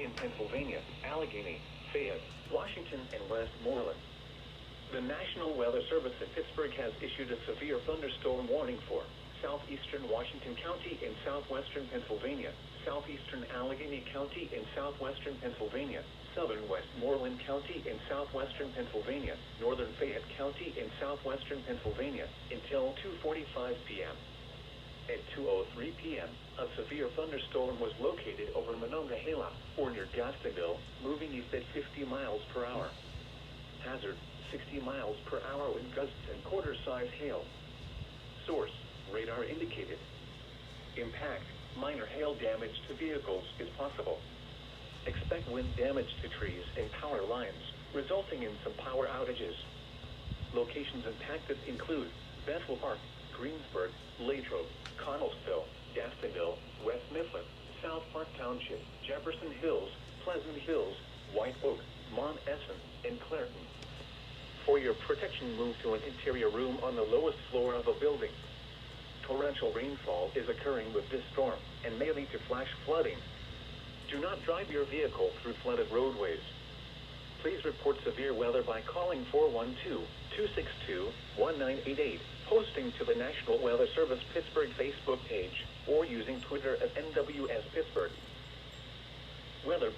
in Pennsylvania, Allegheny, Fayette, Washington, and Westmoreland. The National Weather Service in Pittsburgh has issued a severe thunderstorm warning for southeastern Washington County in southwestern Pennsylvania, southeastern Allegheny County in southwestern Pennsylvania, southern Westmoreland County in southwestern Pennsylvania, northern Fayette County in southwestern Pennsylvania, until 2:45 p.m. At 2:03 p.m., a severe thunderstorm was located over Monongahela, or near Gastonville, moving east at 50 miles per hour. Hazard, 60 miles per hour with gusts and quarter-size hail. Source, radar indicated. Impact, minor hail damage to vehicles is possible. Expect wind damage to trees and power lines, resulting in some power outages. Locations impacted include Bethel Park, Greensburg, Latrobe, Connellsville, Gastonville, West Mifflin, South Park Township, Jefferson Hills, Pleasant Hills, White Oak, Mont Essen, and Clairton. For your protection, move to an interior room on the lowest floor of a building. Torrential rainfall is occurring with this storm and may lead to flash flooding. Do not drive your vehicle through flooded roadways. Please report severe weather by calling 412-262-1988, posting to the National Weather Service Pittsburgh Facebook page, or using Twitter at NWS Pittsburgh. Weather